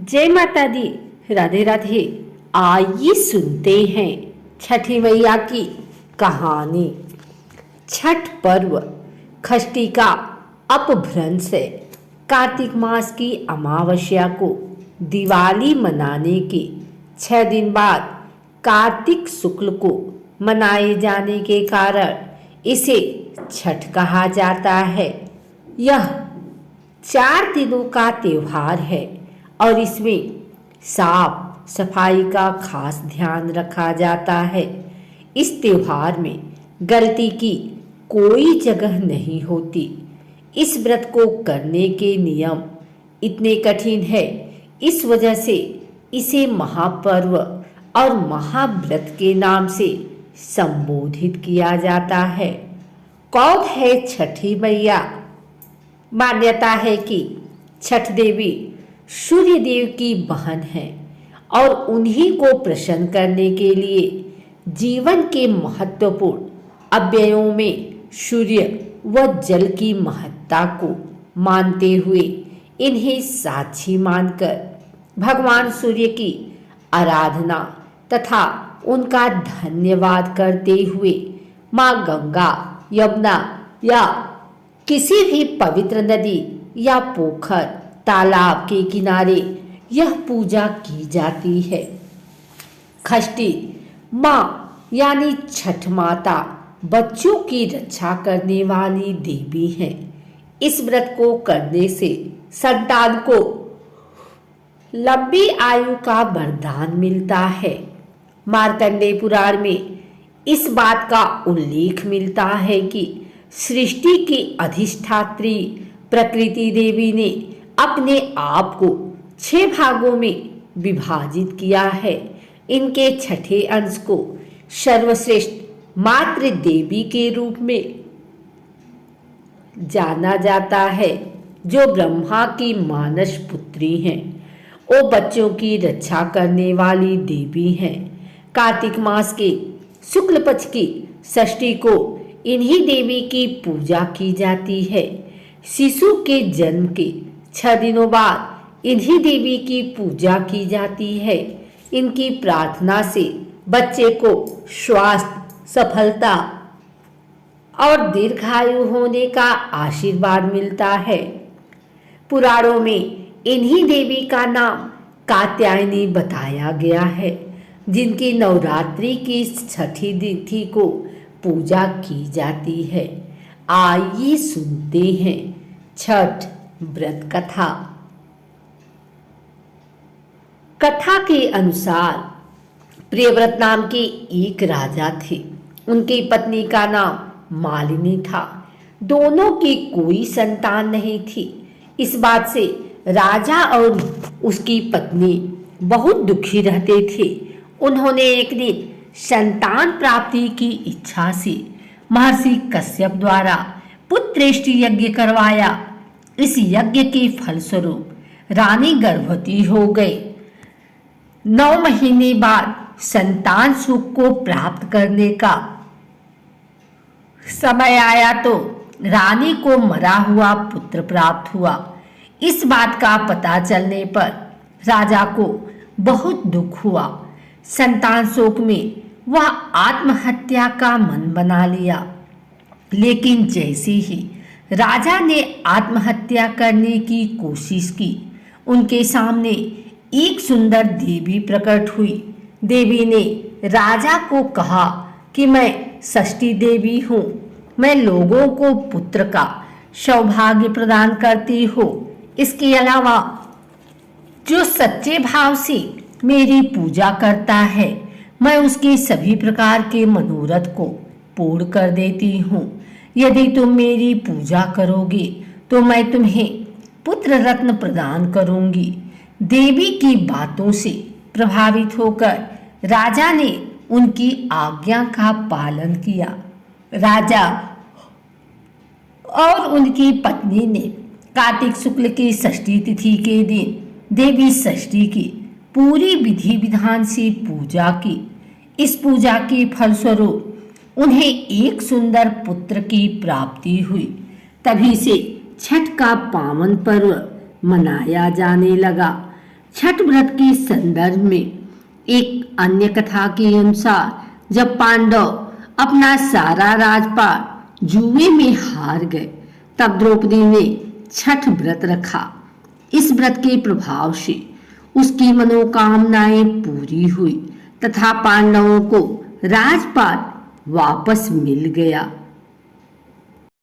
जय माता दी। राधे राधे। आइए सुनते हैं छठी मैया की कहानी। छठ पर्व षष्ठी का अपभ्रंश है। कार्तिक मास की अमावस्या को दिवाली मनाने के 6 दिन बाद कार्तिक शुक्ल को मनाए जाने के कारण इसे छठ कहा जाता है। यह 4 दिनों का त्योहार है और इसमें साफ सफाई का खास ध्यान रखा जाता है। इस त्योहार में गलती की कोई जगह नहीं होती। इस व्रत को करने के नियम इतने कठिन है, इस वजह से इसे महापर्व और महाव्रत के नाम से संबोधित किया जाता है। कौन है छठी मैया? मान्यता है कि छठ देवी सूर्य देव की बहन है और उन्हीं को प्रसन्न करने के लिए जीवन के महत्वपूर्ण अवयवों में सूर्य व जल की महत्ता को मानते हुए इन्हें साक्षी मानकर भगवान सूर्य की आराधना तथा उनका धन्यवाद करते हुए माँ गंगा, यमुना या किसी भी पवित्र नदी या पोखर तालाब के किनारे यह पूजा की जाती है। षष्ठी माँ यानी छठ माता बच्चों की रक्षा करने वाली देवी है। इस व्रत को करने से संतान को लंबी आयु का वरदान मिलता है। मार्कंडेय पुराण में इस बात का उल्लेख मिलता है कि सृष्टि की अधिष्ठात्री प्रकृति देवी ने अपने आप को 6 भागों में विभाजित किया है। इनके छठे अंश को सर्वश्रेष्ठ मातृ देवी के रूप में जाना जाता है, जो ब्रह्मा की मानस पुत्री हैं। वो बच्चों की रक्षा करने वाली देवी हैं। कार्तिक मास के शुक्ल पक्ष की षष्ठी को इन्हीं देवी की पूजा की जाती है। शिशु के जन्म के 6 दिनों बाद इन्हीं देवी की पूजा की जाती है। इनकी प्रार्थना से बच्चे को स्वास्थ्य, सफलता और दीर्घायु होने का आशीर्वाद मिलता है। पुराणों में इन्हीं देवी का नाम कात्यायनी बताया गया है, जिनकी नवरात्रि की छठी तिथि को पूजा की जाती है। आइए सुनते हैं छठ व्रत कथा। कथा के अनुसार प्रियव्रत नाम के एक राजा थे। उनकी पत्नी का नाम मालिनी था। दोनों की कोई संतान नहीं थी। इस बात से राजा और उसकी पत्नी बहुत दुखी रहते थे। उन्होंने एक दिन संतान प्राप्ति की इच्छा से महर्षि कश्यप द्वारा पुत्रेष्टि यज्ञ करवाया। इस यज्ञ के फलस्वरूप रानी गर्भवती हो गई। 9 महीने बाद संतान सुख को प्राप्त करने का समय आया तो रानी को मरा हुआ पुत्र प्राप्त हुआ। इस बात का पता चलने पर राजा को बहुत दुख हुआ। संतान शोक में वह आत्महत्या का मन बना लिया। लेकिन जैसे ही राजा ने आत्महत्या करने की कोशिश की, उनके सामने एक सुंदर देवी प्रकट हुई। देवी ने राजा को कहा कि मैं षष्ठी देवी हूँ। मैं लोगों को पुत्र का सौभाग्य प्रदान करती हूँ। इसके अलावा जो सच्चे भाव से मेरी पूजा करता है, मैं उसके सभी प्रकार के मनोरथ को पूर्ण कर देती हूँ। यदि तुम मेरी पूजा करोगे तो मैं तुम्हें पुत्र रत्न प्रदान करूंगी। देवी की बातों से प्रभावित होकर राजा ने उनकी आज्ञा का पालन किया। राजा और उनकी पत्नी ने कार्तिक शुक्ल की षष्ठी तिथि के दिन देवी षष्ठी की पूरी विधि विधान से पूजा की। इस पूजा के फलस्वरूप उन्हें एक सुंदर पुत्र की प्राप्ति हुई। तभी से छठ का पावन पर्व मनाया जाने लगा। छठ व्रत के संदर्भ में एक अन्य कथा के अनुसार जब पांडव अपना सारा राजपाट जुए में हार गए तब द्रौपदी ने छठ व्रत रखा। इस व्रत के प्रभाव से उसकी मनोकामनाएं पूरी हुई तथा पांडवों को राजपाट वापस मिल गया।